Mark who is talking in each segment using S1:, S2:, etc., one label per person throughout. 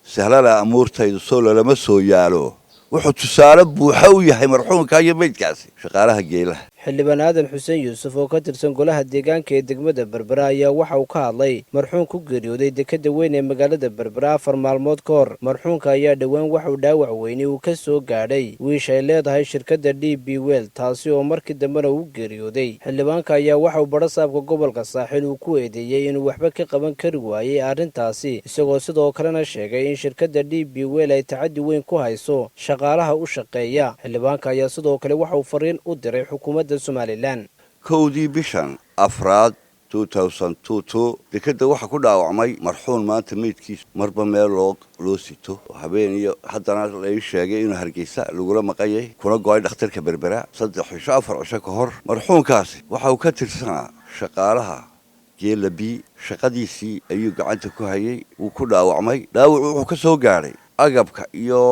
S1: سهلة أمور تيد صولة لما سويالو وحط سالب وحوي هاي مرحوم كاي بيت كاسي شغالها جيله
S2: xildhibaan aadan xuseen yuusuf oo ka tirsan golaha deegaanka ee degmada berbera ayaa waxa uu ka hadlay marxuum ku geeriyooday dekedda weyn ee magaalada berbera 4 maalmood ka hor marxuumka ayaa dhowaan waxuu dhaawac weyni uu ka soo gaadhay wiish ay leedahay shirkadda DB World taasi oo markii dambena uu geeriyooday xildhibaanka ayaa waxa uu barasaabka gobolka saaxil uu ku eedeeyay inuu waxba ka qaban kari waayay arrintaasi isagoo sidoo kalena sheegay in shirkadda DB World ay tacaddi weyn ku hayso shaqaalaha u shaqeeya xildhibaanka ayaa sidoo kale waxa uu fariin u diray xukuumadda Somaliland
S1: كودي بيشان أفراد 2022 dekada waxa ku dhaawacmay marxuun maanta meedkiis marba meel loo sito habeen haddana la sheegay inuu Hargeysa lagu maqayay kuna go'ay dhakhtarka Berbera 3-4 cisho ka hor marxuunkaasi waxa uu ka tirsanaa shaqaalaha jeelabi shaqadiisii ayuu gacanta ku hayay uu ku dhaawacmay dhaawac wuxuu ka soo gaaray agabka iyo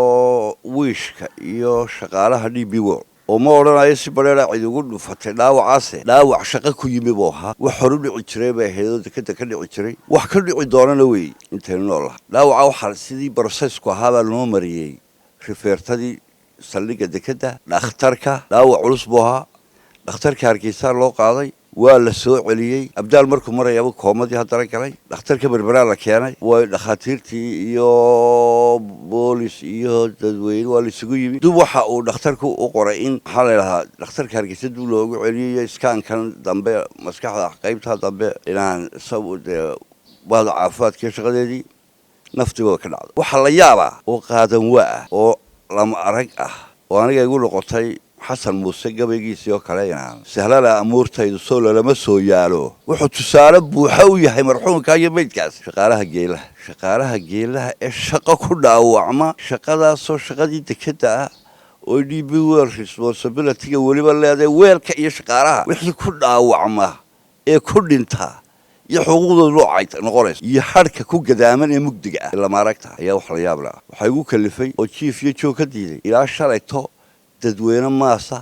S1: wiishka iyo shaqaalaha DB World oo ma oranayo si bareera cid ugu dhufatay dhaawac shaqo ku yimi boo ha wax hor u dhici jiray bay heedo dekada ka dhici jiray wax ka dhici doonana way inta nool dhaawaca waxa sidii process-ku ahaa loo mariyay refertadii saldhigga dekada dhakhtarka dhaawac culus boo ha dhakhtarka Hargeysa loo qaaday waa la soo celiyay abdaal markuu marayaba koomadii hadana galay dhakhtarka Berbera la keenay way dhakhaatiirtii iyo boolis iyo dadweyne waa la isugu yimi dub waxa uu dhakhtarku u qoray in xaleelaha dhakhtarka Hargeysa dib loogu celiyay iskaan dambe maskaxda qaybta dambe inaan sababta wada caafimaadka shaqadeedii naftiga ka dhacdo waxa la yaabaa oo qaadan waa oo lama arag ah oo aniga igu noqotay حسن موسى قبيجيس يوكلينا سهلة أمور تيد صولة لما سويالو وحط سالب وحوي هاي مرحوم كاي بيت كاس شقالها جيله الشقة كلها وعما شقة صو شقة دي تكتة ودي بيور responsibility ولي بالله هذا وير كأي شقالها وحي كلها وعما كل انتها يحقوق الوعيت نقولش يحرك كوك دائما يمجدقة إلا ما ركتها يا وحلا بلا وحيقول كلفي وشيف يشوف كديدي إلى شريته dadweyne maasa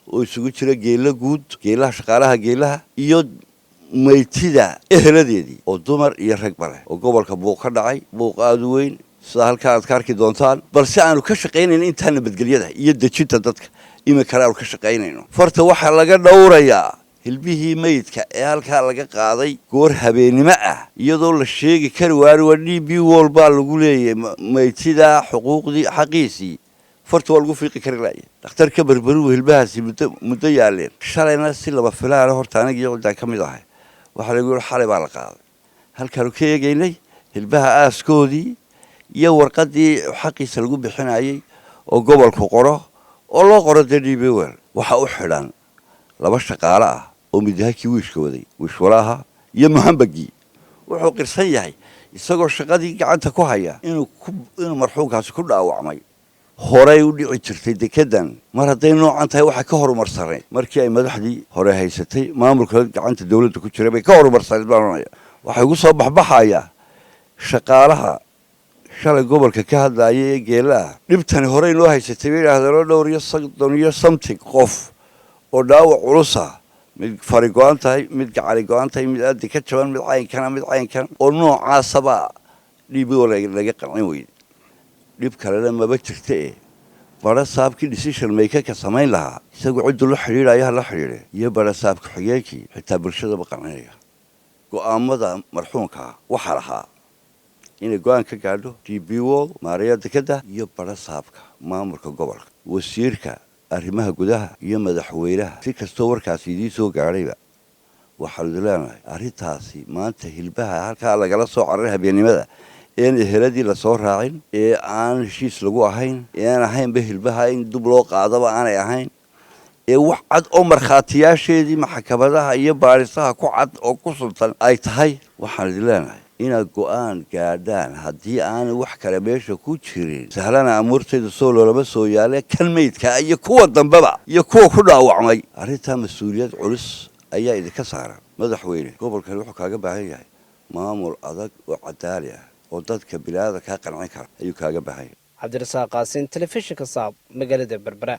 S1: oo isugu jira geela guud geelaha shaqaalaha geelaha iyo meeytida eheladeedii oo dumar iyo rag bale oo gobolka buuq ka dhacay buuq aad u weyn sida halka aad ka arki doontaan balse aanu ka shaqeynayno inta nabadgelyada iyo dejinta dadka imika aanu ka shaqeynayno farta waxa laga dhowrayaa hilbihii meydka ee halka laga qaaday goor habeenimo ah iyadoo la sheegi kari waa DB World baa lagu leeyahay meeytida xuquuqdii xaqiisii فرت والقفيق كرلاي دكتور كبر برو الباس مدة يالين شالنا سلا بفلان هرتانا جيو دا كم يضحي وحلا يقول حالي بالقاضي هل كانوا كي جيني البها أسكودي يور قدي حقي سلقوا بحنايي وقبل كقرة والله قرة DB World وحأحلان لبش قارة ومدهكي ويش كودي ويش وراها يمهم بقي وحقر سيحي يسقوا الشقادي قعدت كوهيا إنه مرحوم كاس كله أو عمي horay u dhici jirtay dekedan mar haday noocan tahay waxa ka horumarsanay markii ay madaxdii hore haysatay maamulka gacanta dawladda ku jiray bay ka horumarsanay baanaya waxa ugu soo baxbaxaya shaqaalaha shalay gobolka ka hadlayay geelaha dhibtani horay loo haysatay yiraahdeen dhowr iyo 60 something qof oo dhaawac culus ah mid farigoon tahay mid gacali go'an tahay mid aad ka jaban mid caynkan oo noocaasaba DB laga qancin weeyay dhib kale ma ba jirtay barasaabkii decision maker ka sameyn lahaa isagoo cid la xiriiraya la xiriiray iyo barasaabka xigeenkii xitaa bulshada baqanaya go'aamada marxuumka waxa lahaa inay go'aan ka gaadho DB World maariya dekada iyo barasaabka maamulka gobolka wasiirka arrimaha gudaha iyo madaxweynaha si kastoo warkaasi idii soo gaarayba waxa la leeyahay arrintaasi maanta hilbaha halka laga soo caray habeenimada إن هردي لصورة أنا شيء لجوا هين أنا هين بهالبها إن دبلو قاعدة أنا هين واحد عمر خاتيا شيء دي محكمة هي بارسها قعد أو كسلطان أي تهاي واحد لنا إن القرآن قاعدان هدي أنا وحكي بيش كوتشرين سهلنا أمورتي الصول ولا بس وياله كلميت كأي قوة ضمبها يكون كلها وعمي أريتها مسؤوليات عرس أي إذا كسر ماذا حويني قبل كانوا يحكوا جبهة مامور أذك وعدالة ودadka bilaada ka qancin kara ayuu kaaga baahay
S2: Cabdirasaaq Qaasin telefishinka Saab magaalada Berbera